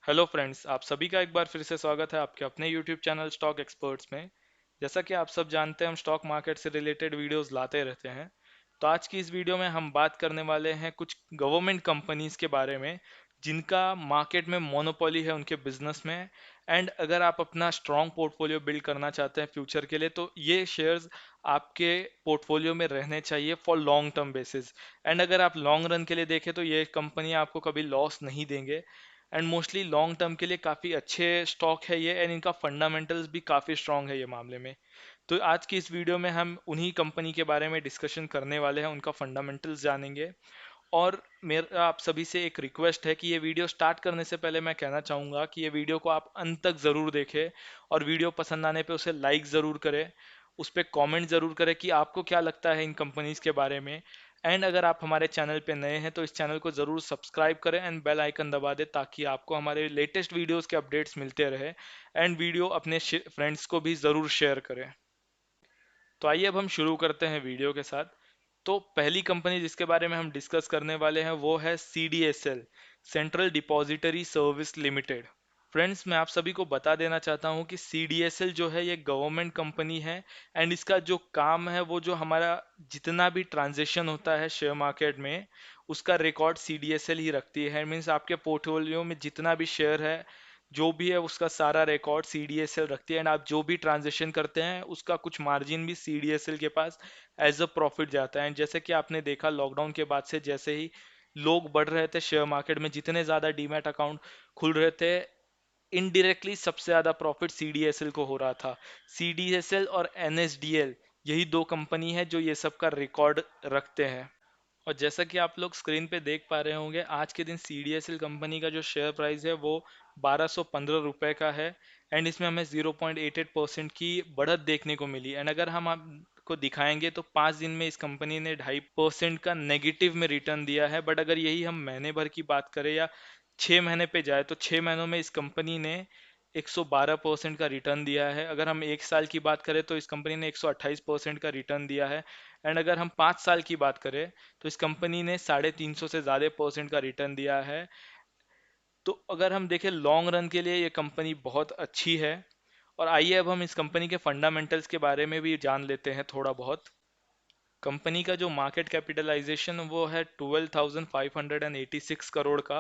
Hello friends, आप सभी का एक बार फिर से स्वागत है आपके अपने यूट्यूब चैनल स्टॉक एक्सपर्ट्स में। जैसा कि आप सब जानते हैं, हम स्टॉक मार्केट से रिलेटेड वीडियोस लाते रहते हैं। तो आज की इस वीडियो में हम बात करने वाले हैं कुछ गवर्नमेंट कंपनीज के बारे में जिनका मार्केट में मोनोपोली है उनके बिजनेस में। एंड अगर आप अपना स्ट्रॉन्ग पोर्टफोलियो बिल्ड करना चाहते हैं फ्यूचर के लिए, तो ये शेयर्स आपके पोर्टफोलियो में रहने चाहिए for long term basis. And अगर आप लॉन्ग रन के लिए देखें तो ये कंपनी आपको कभी लॉस नहीं देंगे। एंड मोस्टली लॉन्ग टर्म के लिए काफ़ी अच्छे स्टॉक है ये, एंड इनका फंडामेंटल्स भी काफ़ी स्ट्रांग है ये मामले में। तो आज की इस वीडियो में हम उन्हीं कंपनी के बारे में डिस्कशन करने वाले हैं, उनका फंडामेंटल्स जानेंगे। और मेरा आप सभी से एक रिक्वेस्ट है कि ये वीडियो स्टार्ट करने से पहले मैं कहना चाहूँगा कि ये वीडियो को आप अंत तक ज़रूर देखें, और वीडियो पसंद आने पे उसे लाइक ज़रूर करें, उस पर कॉमेंट ज़रूर करें कि आपको क्या लगता है इन कंपनीज़ के बारे में। एंड अगर आप हमारे चैनल पे नए हैं तो इस चैनल को ज़रूर सब्सक्राइब करें एंड बेल आइकन दबा दें, ताकि आपको हमारे लेटेस्ट वीडियोस के अपडेट्स मिलते रहे। एंड वीडियो अपने फ्रेंड्स को भी ज़रूर शेयर करें। तो आइए अब हम शुरू करते हैं वीडियो के साथ। तो पहली कंपनी जिसके बारे में हम डिस्कस करने वाले हैं वो है CDSL, central depository service limited. Friends, मैं आप सभी को बता देना चाहता हूँ कि CDSL जो है ये गवर्नमेंट कंपनी है। एंड इसका जो काम है वो जो हमारा जितना भी ट्रांजेक्शन होता है शेयर मार्केट में, उसका रिकॉर्ड CDSL ही रखती है। मीन्स आपके पोर्टफोलियो में जितना भी शेयर है, जो भी है उसका सारा रिकॉर्ड CDSL रखती है। एंड आप जो भी ट्रांजेक्शन करते हैं उसका कुछ मार्जिन भी CDSL के पास एज अ प्रॉफिट जाता है। जैसे कि आपने देखा लॉकडाउन के बाद से जैसे ही लोग बढ़ रहे थे शेयर मार्केट में, जितने ज़्यादा डीमैट अकाउंट खुल रहे थे, इनडायरेक्टली सबसे ज़्यादा प्रॉफिट CDSL को हो रहा था। CDSL और NSDL यही दो कंपनी है जो ये सब का रिकॉर्ड रखते हैं। और जैसा कि आप लोग स्क्रीन पे देख पा रहे होंगे, आज के दिन CDSL कंपनी का जो शेयर प्राइस है वो 1215 रुपये का है। एंड इसमें हमें 0.88% की बढ़त देखने को मिली। एंड अगर हम आपको दिखाएंगे तो 5 दिन में इस कंपनी ने 2.5% का नेगेटिव में रिटर्न दिया है। बट अगर यही हम महीने भर की बात करें या 6 महीने पे जाए तो 6 महीनों में इस कंपनी ने 112% का रिटर्न दिया है। अगर हम एक साल की बात करें तो इस कंपनी ने 128% का रिटर्न दिया है। एंड अगर हम 5 साल की बात करें तो इस कंपनी ने 350 से ज़्यादा परसेंट का रिटर्न दिया है। तो अगर हम देखें लॉन्ग रन के लिए ये कंपनी बहुत अच्छी है। और आइए अब हम इस कंपनी के फंडामेंटल्स के बारे में भी जान लेते हैं थोड़ा बहुत। कंपनी का जो मार्केट कैपिटलाइजेशन वो है 12,586 करोड़ का।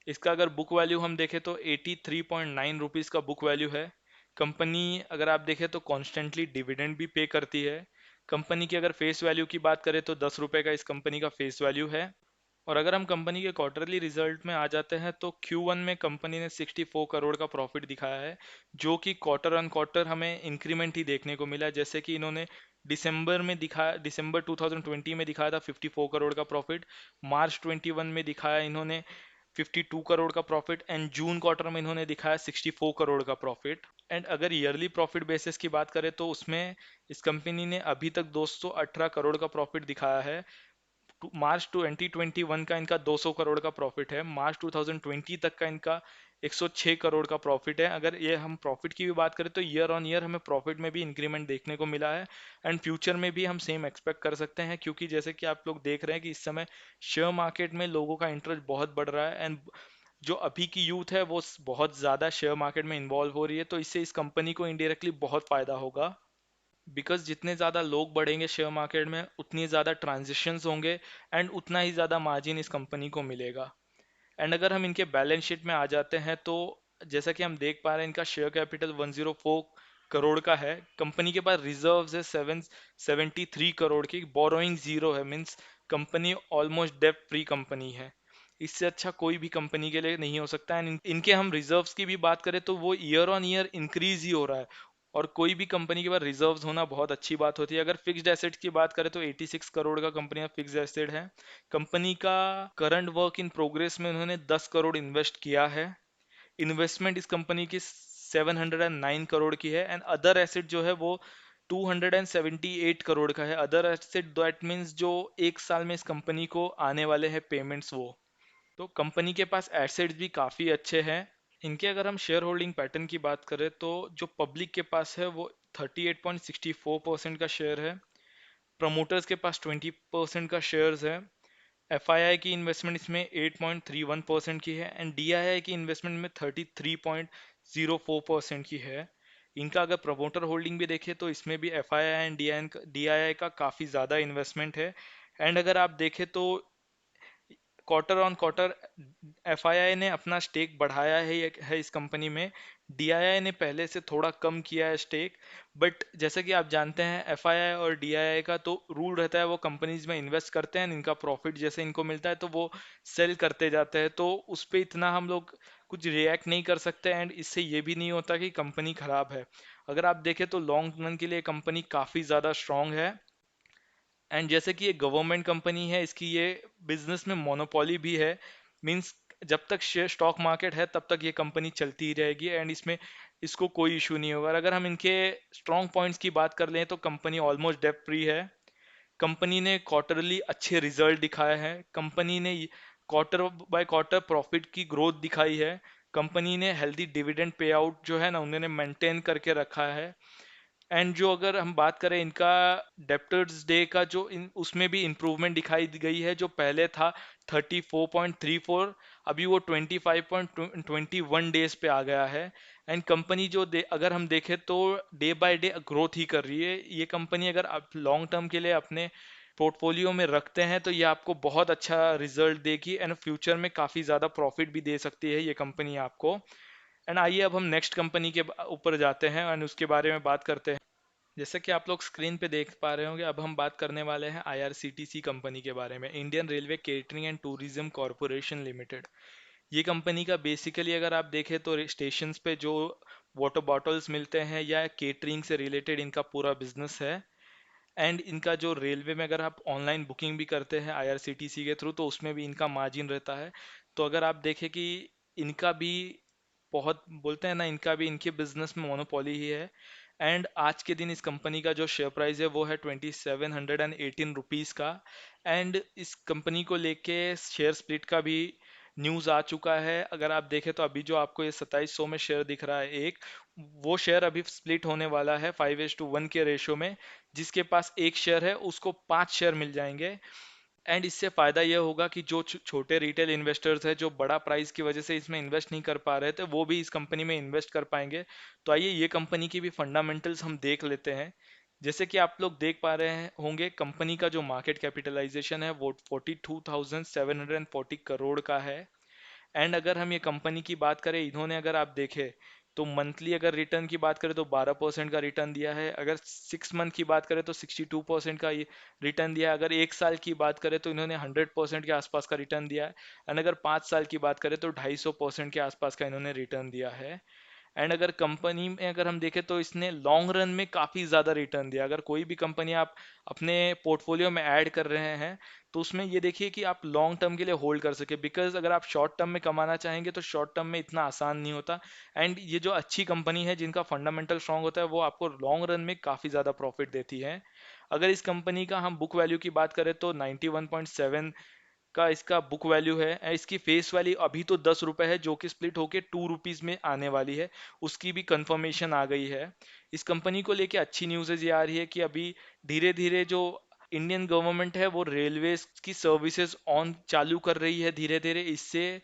इसका अगर बुक वैल्यू हम देखें तो 83.9 रुपीज़ का बुक वैल्यू है। कंपनी अगर आप देखें तो कॉन्स्टेंटली डिविडेंड भी पे करती है। कंपनी की अगर फेस वैल्यू की बात करें तो 10 रुपये का इस कंपनी का फेस वैल्यू है। और अगर हम कंपनी के क्वार्टरली रिजल्ट में आ जाते हैं तो Q1 में कंपनी ने 64 करोड़ का प्रॉफिट दिखाया है, जो कि क्वार्टर ऑन क्वार्टर हमें इंक्रीमेंट ही देखने को मिला। जैसे कि इन्होंने दिसंबर 2020 में दिखाया था 54 करोड़ का प्रॉफिट, मार्च 21 में दिखाया इन्होंने 52 करोड़ का प्रॉफिट, एंड जून क्वार्टर में इन्होंने दिखाया 64 करोड़ का प्रॉफिट। एंड अगर ईयरली प्रॉफिट बेसिस की बात करें तो उसमें इस कंपनी ने अभी तक 218 करोड़ का प्रॉफिट दिखाया है। मार्च 2021 का इनका 200 करोड़ का प्रॉफिट है, मार्च 2020 तक का इनका 106 करोड़ का प्रॉफिट है। अगर ये हम प्रॉफिट की भी बात करें तो ईयर ऑन ईयर हमें प्रॉफिट में भी इंक्रीमेंट देखने को मिला है। एंड फ्यूचर में भी हम सेम एक्सपेक्ट कर सकते हैं, क्योंकि जैसे कि आप लोग देख रहे हैं कि इस समय शेयर मार्केट में लोगों का इंटरेस्ट बहुत बढ़ रहा है। एंड जो अभी की यूथ है वो बहुत ज़्यादा शेयर मार्केट में इन्वॉल्व हो रही है, तो इससे इस कंपनी को इनडायरेक्टली बहुत फ़ायदा होगा। बिकॉज जितने ज़्यादा लोग बढ़ेंगे शेयर मार्केट में उतनी ज़्यादा ट्रांजिशंस होंगे, एंड उतना ही ज़्यादा मार्जिन इस कंपनी को मिलेगा। एंड अगर हम इनके बैलेंस शीट में आ जाते हैं तो जैसा कि हम देख पा रहे हैं इनका शेयर कैपिटल 104 करोड़ का है। कंपनी के पास रिजर्व्स है 773 करोड़ की, बोरोइंग जीरो है। मीन्स कंपनी ऑलमोस्ट डेब्ट फ्री कंपनी है। इससे अच्छा कोई भी कंपनी के लिए नहीं हो सकता। एंड इनके हम रिजर्व्स की भी बात करें तो वो ईयर ऑन ईयर इंक्रीज ही हो रहा है। और कोई भी कंपनी के पास रिजर्व्स होना बहुत अच्छी बात होती है। अगर फिक्स्ड एसेट्स की बात करें तो 86 करोड़ का कंपनी का फिक्स्ड एसेट है। कंपनी का करंट वर्क इन प्रोग्रेस में उन्होंने 10 करोड़ इन्वेस्ट किया है। इन्वेस्टमेंट इस कंपनी की 709 करोड़ की है। एंड अदर एसेट जो है वो 278 करोड़ का है। अदर एसेट दैट मीन्स जो एक साल में इस कंपनी को आने वाले हैं पेमेंट्स वो। तो कंपनी के पास एसेट्स भी काफ़ी अच्छे हैं। इनके अगर हम शेयर होल्डिंग पैटर्न की बात करें तो जो पब्लिक के पास है वो 38.64% का शेयर है। प्रमोटर्स के पास 20% का शेयर्स है। FII की इन्वेस्टमेंट इसमें 8.31% की है एंड DII की इन्वेस्टमेंट में 33.04% की है। इनका अगर प्रमोटर होल्डिंग भी देखें तो इसमें भी FII एंड DII का काफ़ी ज़्यादा इन्वेस्टमेंट है। एंड अगर आप देखें तो क्वार्टर ऑन क्वार्टर FII ने अपना स्टेक बढ़ाया है इस कंपनी में। DII ने पहले से थोड़ा कम किया है स्टेक। बट जैसे कि आप जानते हैं FII और DII का तो रूल रहता है, वो कंपनीज में इन्वेस्ट करते हैं, इनका प्रॉफिट जैसे इनको मिलता है तो वो सेल करते जाते हैं, तो उस पे इतना हम लोग कुछ रिएक्ट नहीं कर सकते। एंड इससे ये भी नहीं होता कि कंपनी खराब है। अगर आप देखें तो लॉन्ग रन के लिए कंपनी काफ़ी ज़्यादा स्ट्रांग है। एंड जैसे कि ये गवर्नमेंट कंपनी है, इसकी ये बिजनेस में मोनोपोली भी है। मींस जब तक शेयर स्टॉक मार्केट है तब तक ये कंपनी चलती ही रहेगी एंड इसमें इसको कोई इशू नहीं होगा। और अगर हम इनके स्ट्रॉन्ग पॉइंट्स की बात कर लें तो कंपनी ऑलमोस्ट डेट फ्री है। कंपनी ने क्वार्टरली अच्छे रिजल्ट दिखाए हैं। कंपनी ने क्वार्टर बाय क्वार्टर प्रॉफिट की ग्रोथ दिखाई है। कंपनी ने हेल्दी डिविडेंड पे आउट जो है ना उन्होंने मेंटेन करके रखा है। एंड जो अगर हम बात करें इनका डेप्टर्स डे का जो उसमें भी इम्प्रूवमेंट दिखाई गई है। जो पहले था 34.34, अभी वो 25.21 डेज पे आ गया है। एंड कंपनी अगर हम देखें तो डे बाय डे ग्रोथ ही कर रही है। ये कंपनी अगर आप लॉन्ग टर्म के लिए अपने पोर्टफोलियो में रखते हैं तो ये आपको बहुत अच्छा रिजल्ट देगी एंड फ्यूचर में काफ़ी ज़्यादा प्रॉफिट भी दे सकती है ये कंपनी आपको। एंड आइए अब हम नेक्स्ट कंपनी के ऊपर जाते हैं एंड उसके बारे में बात करते हैं। जैसे कि आप लोग स्क्रीन पे देख पा रहे होंगे, अब हम बात करने वाले हैं IRCTC कंपनी के बारे में, Indian railway catering and tourism corporation limited. ये कंपनी का बेसिकली अगर आप देखें तो स्टेशंस पे जो वाटर बॉटल्स मिलते हैं या केटरिंग से रिलेटेड इनका पूरा बिजनेस है। एंड इनका जो रेलवे में अगर आप ऑनलाइन बुकिंग भी करते हैं IRCTC के थ्रू तो उसमें भी इनका मार्जिन रहता है। तो अगर आप देखें कि इनका भी बहुत बोलते हैं ना, इनका भी इनके बिजनेस में मोनोपोली ही है। एंड आज के दिन इस कंपनी का जो शेयर प्राइस है वो है 2718 रुपीज़ का। एंड इस कंपनी को लेके शेयर स्प्लिट का भी न्यूज़ आ चुका है। अगर आप देखें तो अभी जो आपको ये 2700 में शेयर दिख रहा है एक, वो शेयर अभी स्प्लिट होने वाला है 5:1 के रेशो में। जिसके पास एक शेयर है उसको 5 शेयर मिल जाएंगे। एंड इससे फायदा यह होगा कि जो छोटे रिटेल इन्वेस्टर्स हैं जो बड़ा प्राइस की वजह से इसमें इन्वेस्ट नहीं कर पा रहे थे वो भी इस कंपनी में इन्वेस्ट कर पाएंगे। तो आइए ये कंपनी की भी फंडामेंटल्स हम देख लेते हैं। जैसे कि आप लोग देख पा रहे हैं होंगे, कंपनी का जो मार्केट कैपिटलाइजेशन है वो 42,740 करोड़ का है। एंड अगर हम ये कंपनी की बात करें, इन्होंने अगर आप देखें तो मंथली अगर रिटर्न की बात करें तो 12% का रिटर्न दिया है। अगर 6 मंथ की बात करें तो 62% का रिटर्न दिया है। अगर एक साल की बात करें तो इन्होंने 100% के आसपास का रिटर्न दिया है। एंड अगर 5 साल की बात करें तो 250% के आसपास का इन्होंने रिटर्न दिया है। एंड अगर कंपनी में अगर हम देखें तो इसने लॉन्ग रन में काफ़ी ज़्यादा रिटर्न दिया। अगर कोई भी कंपनी आप अपने पोर्टफोलियो में ऐड कर रहे हैं तो उसमें ये देखिए कि आप लॉन्ग टर्म के लिए होल्ड कर सके, बिकॉज अगर आप शॉर्ट टर्म में कमाना चाहेंगे तो शॉर्ट टर्म में इतना आसान नहीं होता। एंड ये जो अच्छी कंपनी है जिनका फंडामेंटल स्ट्रांग होता है वो आपको लॉन्ग रन में काफ़ी ज़्यादा प्रॉफिट देती है। अगर इस कंपनी का हम बुक वैल्यू की बात करें तो 91.7 का इसका बुक वैल्यू है। इसकी फेस वैल्यू अभी तो 10 रुपए है जो कि स्प्लिट होके 2 रुपीज में आने वाली है, उसकी भी कंफर्मेशन आ गई है। इस कंपनी को लेके अच्छी न्यूज़ ये आ रही है कि अभी धीरे धीरे जो इंडियन गवर्नमेंट है वो रेलवे की सर्विसेज ऑन चालू कर रही है धीरे धीरे। इससे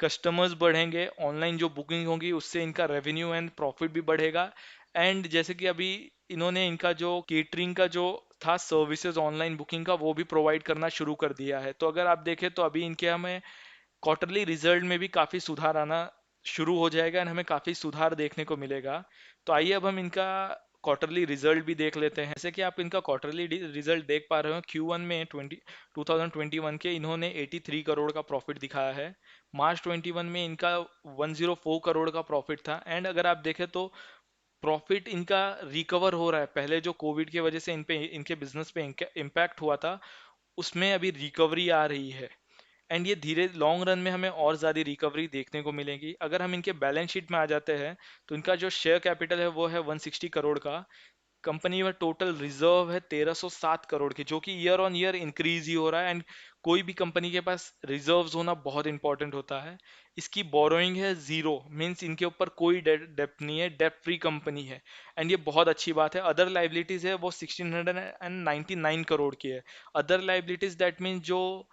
कस्टमर्स बढ़ेंगे, ऑनलाइन जो बुकिंग होगी उससे इनका रेवेन्यू एंड प्रॉफिट भी बढ़ेगा। एंड जैसे कि अभी इन्होंने इनका जो केटरिंग का जो था सर्विसेज ऑनलाइन बुकिंग का वो भी प्रोवाइड करना शुरू कर दिया है। तो अगर आप देखें तो अभी इनके हमें क्वार्टरली रिजल्ट में भी काफ़ी सुधार आना शुरू हो जाएगा एंड हमें काफ़ी सुधार देखने को मिलेगा। तो आइए अब हम इनका क्वार्टरली रिजल्ट भी देख लेते हैं। जैसे कि आप इनका क्वार्टरली रिजल्ट देख पा रहे हो, Q1 में 2021 के इन्होंने 83 करोड़ का प्रॉफिट दिखाया है। मार्च 21 में इनका 104 करोड़ का प्रॉफिट था। एंड अगर आप देखें तो प्रॉफिट इनका रिकवर हो रहा है। पहले जो कोविड की वजह से इन पे इनके बिजनेस पे इम्पैक्ट हुआ था उसमें अभी रिकवरी आ रही है। एंड ये धीरे लॉन्ग रन में हमें और ज़्यादा रिकवरी देखने को मिलेगी। अगर हम इनके बैलेंस शीट में आ जाते हैं तो इनका जो शेयर कैपिटल है वो है 160 करोड़ का। कंपनी में टोटल रिजर्व है 1307 करोड़ की, जो कि ईयर ऑन ईयर इंक्रीज ही हो रहा है। एंड कोई भी कंपनी के पास रिजर्व्स होना बहुत इंपॉर्टेंट होता है। इसकी बोरोइंग है जीरो, मींस इनके ऊपर कोई डेप्ट नहीं है, डेप्ट फ्री कंपनी है। एंड ये बहुत अच्छी बात है। अदर लाइबिलिटीज है वो 1699 करोड़ की है। अदर लाइबिलिटीज दैट मीन्स जो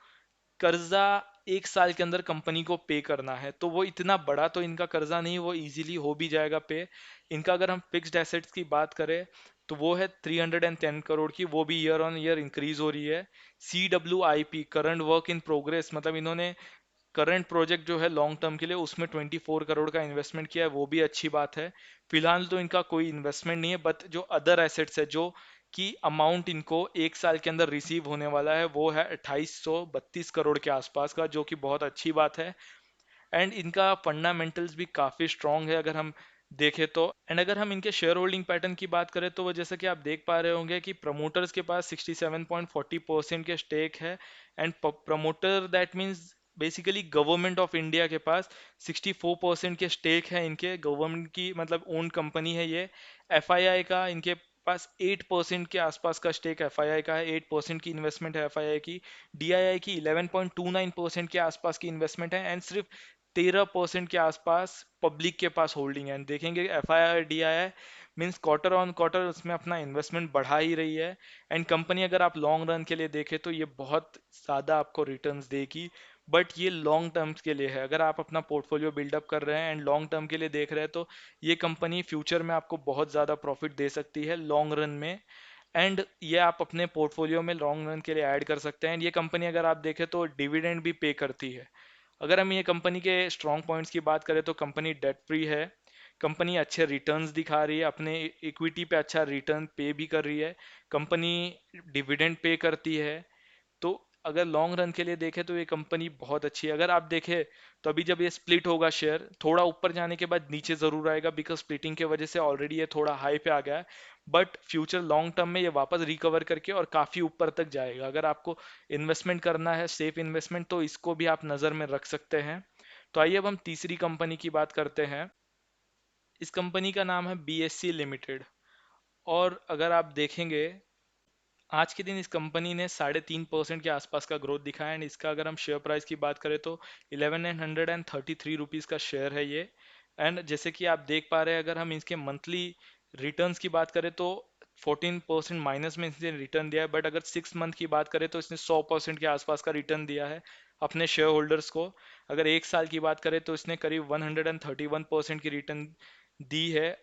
कर्जा 1 साल के अंदर कंपनी को पे करना है, तो वो इतना बड़ा तो इनका कर्जा नहीं, वो इजीली हो भी जाएगा पे। इनका अगर हम फिक्स्ड एसेट्स की बात करें तो वो है 310 करोड़ की, वो भी ईयर ऑन ईयर इंक्रीज हो रही है। CWIP current work in progress, मतलब इन्होंने करंट प्रोजेक्ट जो है लॉन्ग टर्म के लिए उसमें 24 करोड़ का इन्वेस्टमेंट किया है, वो भी अच्छी बात है। फिलहाल तो इनका कोई इन्वेस्टमेंट नहीं है, बट जो अदर एसेट्स है जो कि अमाउंट इनको 1 साल के अंदर रिसीव होने वाला है वो है 2832 करोड़ के आसपास का, जो कि बहुत अच्छी बात है। एंड इनका फंडामेंटल्स भी काफ़ी स्ट्रांग है अगर हम देखें तो। एंड अगर हम इनके शेयर होल्डिंग पैटर्न की बात करें तो वो जैसा कि आप देख पा रहे होंगे कि प्रमोटर्स के पास 67.40% के स्टेक है। And promoter that means basically government of India के पास 64% के स्टेक है इनके, गवर्नमेंट की मतलब ओन कंपनी है ये। एफआईआई का इनके पास 8% के आसपास का स्टेक एफआईआई का है, 8% की इन्वेस्टमेंट है एफआईआई की। डीआईआई की 11.29% के आसपास की इन्वेस्टमेंट है। एंड सिर्फ 13% के आसपास पब्लिक के पास होल्डिंग है। देखेंगे F I I D I I means quarter on quarter उसमें अपना इन्वेस्टमेंट बढ़ा ही रही है। एंड कंपनी अगर आप लॉन्ग रन के लिए देखें तो ये बहुत ज़्यादा आपको रिटर्न्स देगी, बट ये लॉन्ग टर्म्स के लिए है। अगर आप अपना पोर्टफोलियो बिल्डअप कर रहे हैं एंड लॉन्ग टर्म के लिए देख रहे हैं तो ये कंपनी फ्यूचर में आपको बहुत ज़्यादा प्रॉफिट दे सकती है लॉन्ग रन में। एंड ये आप अपने पोर्टफोलियो में लॉन्ग रन के लिए ऐड कर सकते हैं। ये कंपनी अगर आप देखें तो डिविडेंड भी पे करती है। अगर हम ये कंपनी के स्ट्रॉन्ग पॉइंट्स की बात करें तो कंपनी डेट फ्री है, कंपनी अच्छे रिटर्न्स दिखा रही है, अपने इक्विटी पे अच्छा रिटर्न पे भी कर रही है, कंपनी डिविडेंड पे करती है। तो अगर लॉन्ग रन के लिए देखें तो ये कंपनी बहुत अच्छी है। अगर आप देखें तो अभी जब ये स्प्लिट होगा शेयर थोड़ा ऊपर जाने के बाद नीचे जरूर आएगा, बिकॉज स्प्लिटिंग की वजह से ऑलरेडी ये थोड़ा हाई पे आ गया है। बट फ्यूचर लॉन्ग टर्म में ये वापस रिकवर करके और काफी ऊपर तक जाएगा। अगर आपको इन्वेस्टमेंट करना है सेफ इन्वेस्टमेंट तो इसको भी आप नजर में रख सकते हैं। तो आइए अब हम तीसरी कंपनी की बात करते हैं। इस कंपनी का नाम है BSC लिमिटेड। और अगर आप देखेंगे आज के दिन इस कंपनी ने 3.5% के आसपास का ग्रोथ दिखाया। एंड इसका अगर हम शेयर प्राइस की बात करें तो 1133 रुपीज़ का शेयर है ये। एंड जैसे कि आप देख पा रहे हैं अगर हम इसके मंथली रिटर्न्स की बात करें तो 14% माइनस में इसने रिटर्न दिया है, बट अगर 6 मंथ की बात करें तो इसने 100% के आसपास का रिटर्न दिया है अपने शेयर होल्डर्स को। अगर 1 साल की बात करें तो इसने करीब 131% की रिटर्न दी है।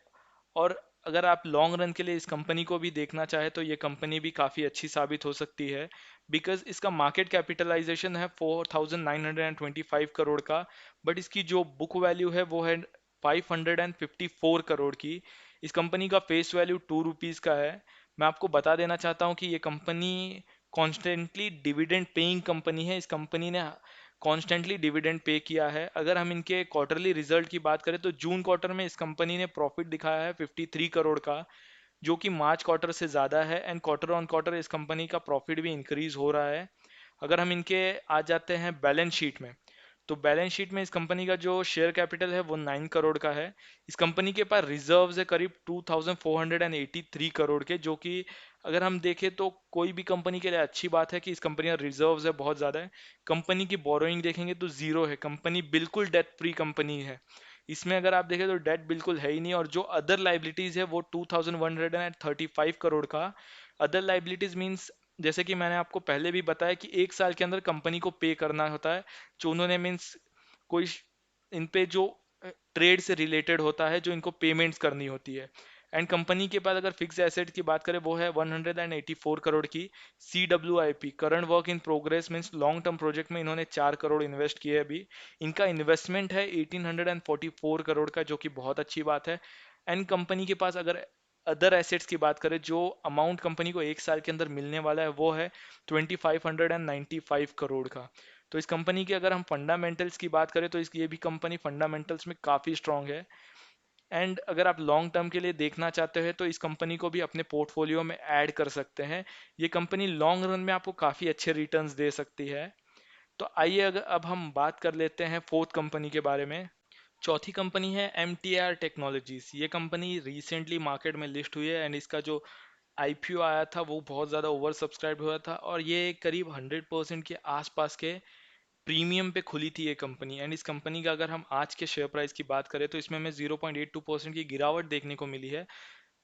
और अगर आप लॉन्ग रन के लिए इस कंपनी को भी देखना चाहे तो ये कंपनी भी काफ़ी अच्छी साबित हो सकती है, बिकॉज इसका मार्केट कैपिटलाइजेशन है 4925 करोड़ का, बट इसकी जो बुक वैल्यू है वो है 554 करोड़ की। इस कंपनी का फेस वैल्यू 2 रुपीज़ का है। मैं आपको बता देना चाहता हूँ कि ये company constantly dividend paying company है। इस कंपनी ने कॉन्स्टेंटली डिविडेंड पे किया है। अगर हम इनके क्वार्टरली रिजल्ट की बात करें तो जून क्वार्टर में इस कंपनी ने प्रॉफिट दिखाया है 53 करोड़ का, जो कि मार्च क्वार्टर से ज़्यादा है। एंड क्वार्टर ऑन क्वार्टर इस कंपनी का प्रॉफिट भी इंक्रीज हो रहा है। अगर हम इनके आ जाते हैं बैलेंस शीट में, तो बैलेंस शीट में इस कंपनी का जो शेयर कैपिटल है वो 9 करोड़ का है। इस कंपनी के पास रिजर्व्स है करीब 2483 करोड़ के, जो कि अगर हम देखें तो कोई भी कंपनी के लिए अच्छी बात है कि इस कंपनी का रिजर्व्स है बहुत ज़्यादा है। कंपनी की बोरोइंग देखेंगे तो जीरो है, कंपनी बिल्कुल डेट फ्री कंपनी है। इसमें अगर आप देखें तो डेट बिल्कुल है ही नहीं। और जो अदर लाइबिलिटीज है वो 2135 करोड़ का। अदर लाइबिलिटीज मीन्स जैसे कि मैंने आपको पहले भी बताया कि 1 साल के अंदर कंपनी को पे करना होता है, जो उन्होंने मीन्स कोई इन पे जो ट्रेड से रिलेटेड होता है जो इनको पेमेंट्स करनी होती है। एंड कंपनी के पास अगर फिक्स एसेट की बात करें वो है 184 करोड़ की। CWIP current work in progress means long term project में इन्होंने 4 करोड़ इन्वेस्ट किए अभी। इनका इन्वेस्टमेंट है 1844 करोड़ का, जो कि बहुत अच्छी बात है। एंड कंपनी के पास अगर अदर एसेट्स की बात करें, जो अमाउंट कंपनी को 1 साल के अंदर मिलने वाला है वो है 2595 करोड़ का। तो इस कंपनी के अगर हम फंडामेंटल्स की बात करें तो इस ये भी कंपनी फंडामेंटल्स में काफ़ी स्ट्रांग है। एंड अगर आप लॉन्ग टर्म के लिए देखना चाहते हैं तो इस कंपनी को भी अपने पोर्टफोलियो में ऐड कर सकते हैं। ये कंपनी लॉन्ग रन में आपको काफ़ी अच्छे रिटर्न्स दे सकती है। तो आइए अगर अब हम बात कर लेते हैं फोर्थ कंपनी के बारे में। चौथी कंपनी है MTR टेक्नोलॉजीज। ये कंपनी रिसेंटली मार्केट में लिस्ट हुई है। एंड इसका जो IPO आया था वो बहुत ज़्यादा ओवर सब्सक्राइब हुआ था और ये करीब 100% के आसपास के प्रीमियम पे खुली थी ये कंपनी। एंड इस कंपनी का अगर हम आज के शेयर प्राइस की बात करें तो इसमें हमें 0.82% की गिरावट देखने को मिली है।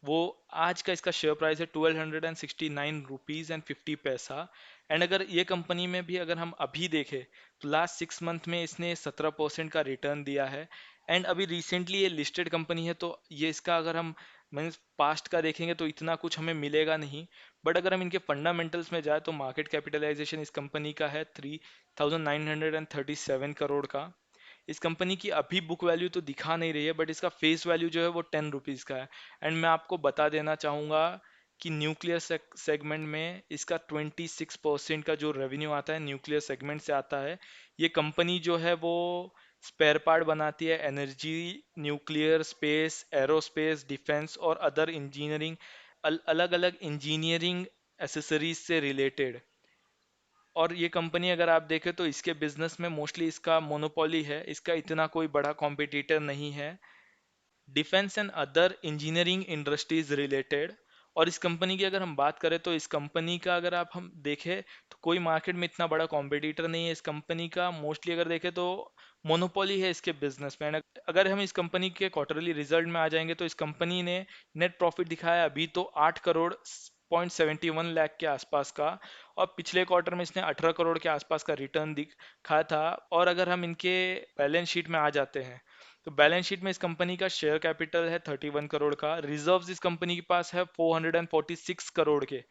वो आज का इसका शेयर प्राइस है 1269 रुपीज़ एंड 50 पैसा। एंड अगर ये कंपनी में भी अगर हम अभी देखें तो लास्ट 6 मंथ में इसने 17% का रिटर्न दिया है। एंड अभी रिसेंटली ये लिस्टेड कंपनी है, तो ये इसका अगर हम मीन्स पास्ट का देखेंगे तो इतना कुछ हमें मिलेगा नहीं। बट अगर हम इनके फंडामेंटल्स में जाए तो मार्केट कैपिटलाइजेशन इस कंपनी का है 3937 करोड़ का। इस कंपनी की अभी बुक वैल्यू तो दिखा नहीं रही है, बट इसका फेस वैल्यू जो है वो 10 रुपीज़ का है। एंड मैं आपको बता देना चाहूँगा कि न्यूक्लियर सेगमेंट में इसका 26% का जो रेवेन्यू आता है न्यूक्लियर सेगमेंट से आता है। ये कंपनी जो है वो स्पेयर पार्ट बनाती है energy, nuclear, space, aerospace, defence और अदर इंजीनियरिंग, अलग अलग इंजीनियरिंग एसेसरीज से रिलेटेड। और ये कंपनी अगर आप देखें तो इसके बिजनेस में मोस्टली इसका मोनोपोली है, इसका इतना कोई बड़ा कॉम्पिटिटर नहीं है defence and other engineering industries related. और इस कंपनी की अगर हम बात करें तो इस कंपनी का अगर आप हम देखें तो कोई मार्केट में इतना बड़ा कॉम्पिटिटर नहीं है इस कंपनी का। मोस्टली अगर देखें तो मोनोपोली है इसके बिजनेस में। अगर हम इस कंपनी के क्वार्टरली रिजल्ट में आ जाएंगे तो इस कंपनी ने नेट प्रॉफिट दिखाया अभी तो 8 करोड़ 0.71 लाख के आसपास का। और पिछले क्वार्टर में इसने 18 करोड़ के आसपास का रिटर्न दिखाया था। और अगर हम इनके बैलेंस शीट में आ जाते हैं तो बैलेंस शीट में इस कंपनी का शेयर कैपिटल है 31 करोड़ का। रिजर्व्स इस कंपनी के पास है 446 करोड़ के।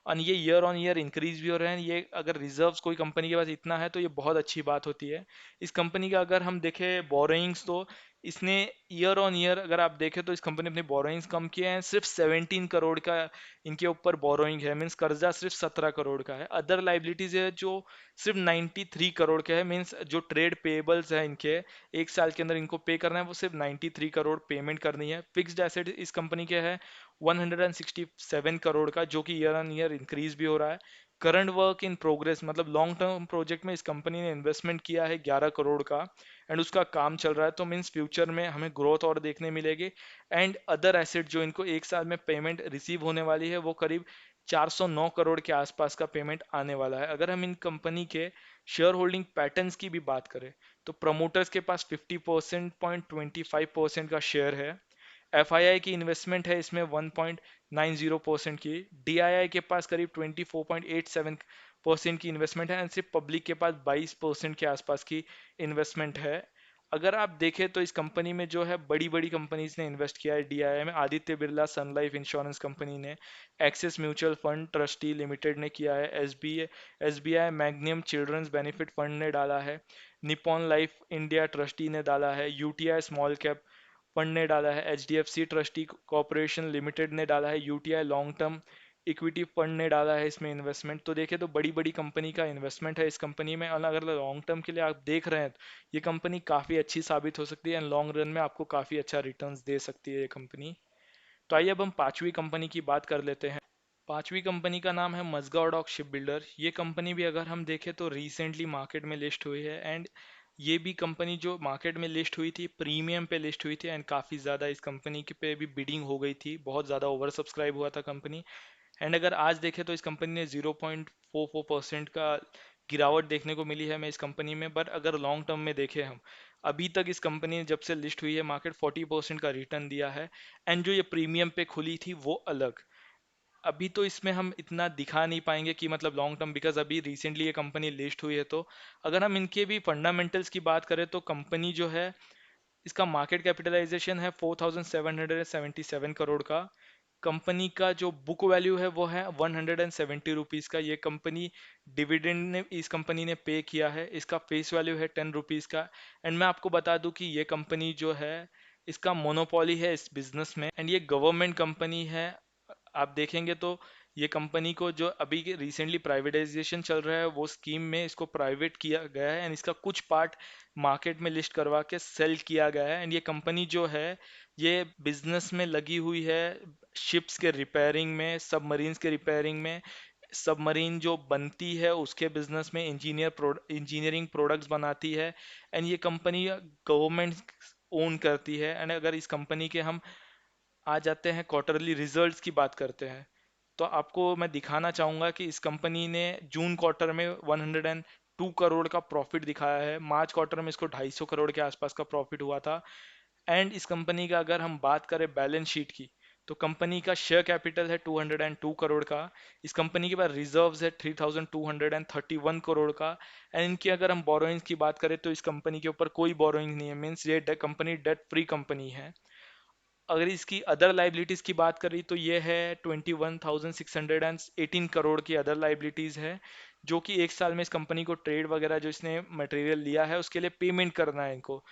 और ये ईयर ऑन ईयर इंक्रीज भी हो रहे हैं। ये अगर रिजर्व्स कोई कंपनी के पास इतना है तो ये बहुत अच्छी बात होती है। इस कंपनी का अगर हम देखें बोरोइंग्स तो इसने ईयर ऑन ईयर अगर आप देखें तो इस कंपनी ने अपनी बोरोइंग्स कम किए हैं। सिर्फ 17 करोड़ का इनके ऊपर बोरोइंग है, मीन्स कर्जा सिर्फ 17 करोड़ का है। अदर लाइबिलिटीज है जो सिर्फ 93 करोड़ के है, मीन्स जो ट्रेड पेबल्स है इनके 1 साल के अंदर इनको पे करना है वो सिर्फ 93 करोड़ पेमेंट करनी है। फिक्स्ड एसेट इस कंपनी के है 167 करोड़ का, जो कि ईयर ऑन ईयर इंक्रीज भी हो रहा है। करंट वर्क इन प्रोग्रेस मतलब लॉन्ग टर्म प्रोजेक्ट में इस कंपनी ने इन्वेस्टमेंट किया है 11 करोड़ का। एंड उसका काम चल रहा है, तो मीन्स फ्यूचर में हमें ग्रोथ और देखने मिलेगी। एंड अदर एसेट जो इनको 1 साल में पेमेंट रिसीव होने वाली है वो करीब 409 करोड़ के आसपास का पेमेंट आने वाला है। अगर हम इन कंपनी के शेयर होल्डिंग पैटर्न्स की भी बात करें तो प्रमोटर्स के पास 50% 0.25% का शेयर है। एफआईआई की इन्वेस्टमेंट है इसमें 1.90% की। डीआईआई के पास करीब 24.87% की इन्वेस्टमेंट है। एंड सिर्फ पब्लिक के पास 22% के आसपास की इन्वेस्टमेंट है। अगर आप देखें तो इस कंपनी में जो है बड़ी बड़ी कंपनीज ने इन्वेस्ट किया है डीआईआई में। आदित्य बिरला सन लाइफ इंश्योरेंस कंपनी ने, axis mutual fund trustee limited ने किया है, एसबीआई मैग्नियम चिल्ड्रंस बेनिफिट फंड ने डाला है, निप्पॉन लाइफ इंडिया ट्रस्टी ने डाला है, यूटीआई स्मॉल कैप फंड ने डाला है, एचडीएफसी ट्रस्टी कॉरपोरेशन लिमिटेड ने डाला है, UTI long term equity fund ने डाला है इसमें इन्वेस्टमेंट। तो देखें तो बड़ी बड़ी कंपनी का इन्वेस्टमेंट है इस कंपनी में। और अगर लॉन्ग टर्म के लिए आप देख रहे हैं तो ये कंपनी काफ़ी अच्छी साबित हो सकती है एंड लॉन्ग रन में आपको काफ़ी अच्छा रिटर्न्स दे सकती है ये कंपनी। तो आइए अब हम पांचवी कंपनी की बात कर लेते हैं। पांचवी कंपनी का नाम है मजगांव डॉक शिप बिल्डर। ये कंपनी भी अगर हम देखें तो रिसेंटली मार्केट में लिस्ट हुई है। एंड ये भी कंपनी जो मार्केट में लिस्ट हुई थी प्रीमियम पे लिस्ट हुई थी। एंड काफ़ी ज़्यादा इस कंपनी के पे भी बिडिंग हो गई थी, बहुत ज़्यादा ओवर सब्सक्राइब हुआ था कंपनी। एंड अगर आज देखें तो इस कंपनी ने 0.44% का गिरावट देखने को मिली है हमें इस कंपनी में। बट अगर लॉन्ग टर्म में देखें हम, अभी तक इस कंपनी ने जब से लिस्ट हुई है मार्केट 40% का रिटर्न दिया है। एंड जो ये प्रीमियम पे खुली थी वो अलग। अभी तो इसमें हम इतना दिखा नहीं पाएंगे कि मतलब लॉन्ग टर्म, बिकॉज अभी रिसेंटली ये कंपनी लिस्ट हुई है। तो अगर हम इनके भी फंडामेंटल्स की बात करें तो कंपनी जो है इसका मार्केट कैपिटलाइजेशन है 4777 करोड़ का। कंपनी का जो बुक वैल्यू है वो है 170 रुपीज़ का। ये कंपनी डिविडेंड ने इस कंपनी ने पे किया है, इसका फेस वैल्यू है 10 रुपीज़ का। एंड मैं आपको बता दूं कि ये कंपनी जो है इसका मोनोपोली है इस बिजनेस में। एंड ये गवर्नमेंट कंपनी है। आप देखेंगे तो ये कंपनी को जो अभी के रिसेंटली प्राइवेटाइजेशन चल रहा है वो स्कीम में इसको प्राइवेट किया गया है। एंड इसका कुछ पार्ट मार्केट में लिस्ट करवा के सेल किया गया है। एंड ये कंपनी जो है ये बिजनेस में लगी हुई है शिप्स के रिपेयरिंग में, सबमरीन्स के रिपेयरिंग में। सबमरीन जो बनती है उसके बिजनेस में इंजीनियरिंग प्रोडक्ट्स बनाती है। एंड ये कंपनी गवर्नमेंट ओन करती है। एंड अगर इस कंपनी के हम आ जाते हैं क्वार्टरली रिजल्ट्स की बात करते हैं तो आपको मैं दिखाना चाहूंगा कि इस कंपनी ने जून क्वार्टर में 102 करोड़ का प्रॉफिट दिखाया है। मार्च क्वार्टर में इसको 250 करोड़ के आसपास का प्रॉफिट हुआ था। एंड इस कंपनी का अगर हम बात करें बैलेंस शीट की तो कंपनी का शेयर कैपिटल है 202 करोड़ का। इस कंपनी के पास रिजर्व्स है 3231 करोड़ का। एंड इनकी अगर हम बोरोइंग्स की बात करें तो इस कंपनी के ऊपर कोई बोरोइंग नहीं है, मीन्स ये कंपनी डेट फ्री कंपनी है। अगर इसकी अदर लाइबिलिटीज की बात करें तो ये है 21,618 करोड़ की अदर लाइबिलिटीज है, जो कि एक साल में इस कंपनी को ट्रेड वगैरह जो इसने मटेरियल लिया है उसके लिए पेमेंट करना है इनको।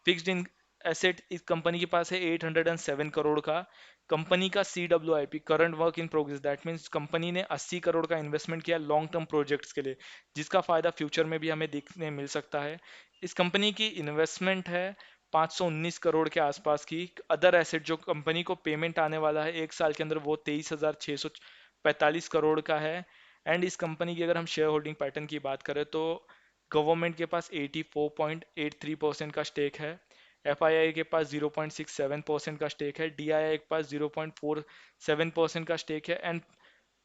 फिक्स्ड इन एसेट इस कंपनी के पास है 807 करोड़ का। कंपनी का CWIP current work in progress, that means company ने 80 करोड़ का इन्वेस्टमेंट किया लॉन्ग टर्म प्रोजेक्ट्स के लिए, जिसका फायदा फ्यूचर में भी हमें देखने मिल सकता है। इस कंपनी की इन्वेस्टमेंट है 519 करोड़ के आसपास की। अदर एसेट जो कंपनी को पेमेंट आने वाला है एक साल के अंदर वो 23,645 करोड़ का है। एंड इस कंपनी की अगर हम शेयर होल्डिंग पैटर्न की बात करें तो गवर्नमेंट के पास 84.83% का स्टेक है, FII के पास 0.67% का स्टेक है, DII के पास 0.47% का स्टेक है। एंड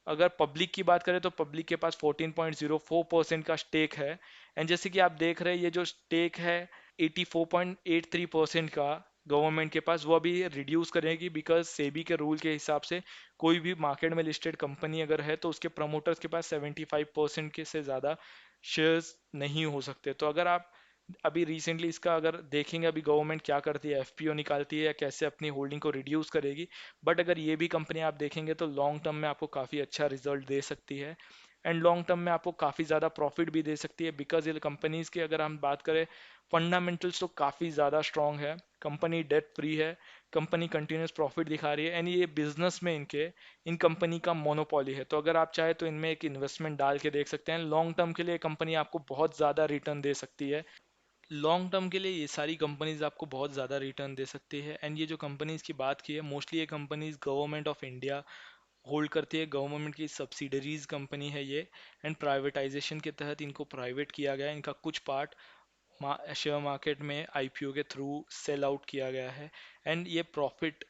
अगर पब्लिक की बात करें तो पब्लिक के पास 14.04% का स्टेक है। एंड जैसे कि आप देख रहे हैं ये जो स्टेक है 84.83% का गवर्नमेंट के पास, वो अभी रिड्यूस करेगी बिकॉज सेबी के रूल के हिसाब से कोई भी मार्केट में लिस्टेड कंपनी अगर है तो उसके प्रमोटर्स के पास 75% के से ज़्यादा शेयर्स नहीं हो सकते। तो अगर आप अभी रिसेंटली इसका अगर देखेंगे अभी गवर्नमेंट क्या करती है, FPO निकालती है या कैसे अपनी होल्डिंग को रिड्यूस करेगी, बट अगर ये भी कंपनी आप देखेंगे तो लॉन्ग टर्म में आपको काफ़ी अच्छा रिजल्ट दे सकती है। एंड लॉन्ग टर्म में आपको काफ़ी ज़्यादा प्रॉफिट भी दे सकती है बिकॉज ये कंपनीज की अगर हम बात करें फंडामेंटल्स तो काफ़ी ज़्यादा स्ट्रांग है। कंपनी डेट फ्री है, कंपनी कंटिन्यूस प्रॉफिट दिखा रही है। एंड ये बिजनेस में इनके इन कंपनी का मोनोपोली है, तो अगर आप चाहे तो इनमें एक इन्वेस्टमेंट डाल के देख सकते हैं। लॉन्ग टर्म के लिए कंपनी आपको बहुत ज़्यादा रिटर्न दे सकती है। लॉन्ग टर्म के लिए ये सारी कंपनीज आपको बहुत ज़्यादा रिटर्न दे सकती है। एंड ये जो कंपनीज की बात की है मोस्टली ये companies government of India hold करती है, गवर्नमेंट की सब्सिडरीज कंपनी है ये। एंड प्राइवेटाइजेशन के तहत इनको प्राइवेट किया गया है, इनका कुछ पार्ट शेयर मार्केट में IPO के थ्रू सेल आउट किया गया है। एंड ये प्रॉफिट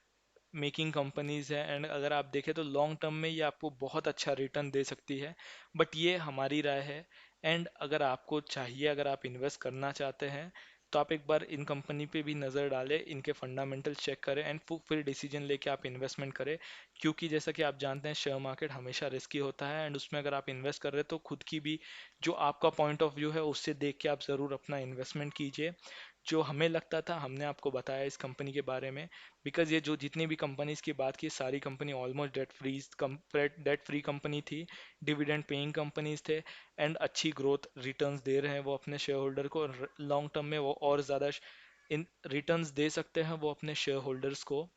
मेकिंग कंपनीज है। एंड अगर आप देखें तो लॉन्ग टर्म में ये आपको बहुत अच्छा रिटर्न दे सकती है, बट ये हमारी राय है। एंड अगर आपको चाहिए, अगर आप इन्वेस्ट करना चाहते हैं तो आप एक बार इन कंपनी पे भी नज़र डालें, इनके फंडामेंटल चेक करें एंड फिर डिसीजन लेके आप इन्वेस्टमेंट करें। क्योंकि जैसा कि आप जानते हैं शेयर मार्केट हमेशा रिस्की होता है एंड उसमें अगर आप इन्वेस्ट कर रहे हैं तो खुद की भी जो आपका पॉइंट ऑफ व्यू है उससे देख के आप ज़रूर अपना इन्वेस्टमेंट कीजिए। जो हमें लगता था हमने आपको बताया इस कंपनी के बारे में, बिकॉज ये जो जितनी भी कंपनीज की बात की सारी company almost debt free company थी, डिविडेंड पेइंग कंपनीज थे एंड अच्छी ग्रोथ रिटर्न्स दे रहे हैं वो अपने शेयर होल्डर को। लॉन्ग टर्म में वो और ज़्यादा इन रिटर्न्स दे सकते हैं वो अपने शेयर होल्डर्स को।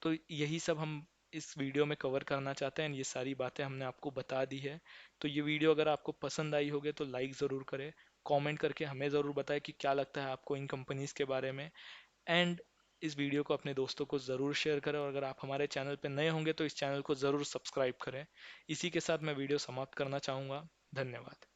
तो यही सब हम इस वीडियो में कवर करना चाहते हैं, ये सारी बातें हमने आपको बता दी है। तो ये वीडियो अगर आपको पसंद आई होगी तो लाइक ज़रूर करें, कमेंट करके हमें ज़रूर बताएं कि क्या लगता है आपको इन कंपनीज़ के बारे में। एंड इस वीडियो को अपने दोस्तों को ज़रूर शेयर करें, और अगर आप हमारे चैनल पर नए होंगे तो इस चैनल को ज़रूर सब्सक्राइब करें। इसी के साथ मैं वीडियो समाप्त करना चाहूँगा। धन्यवाद।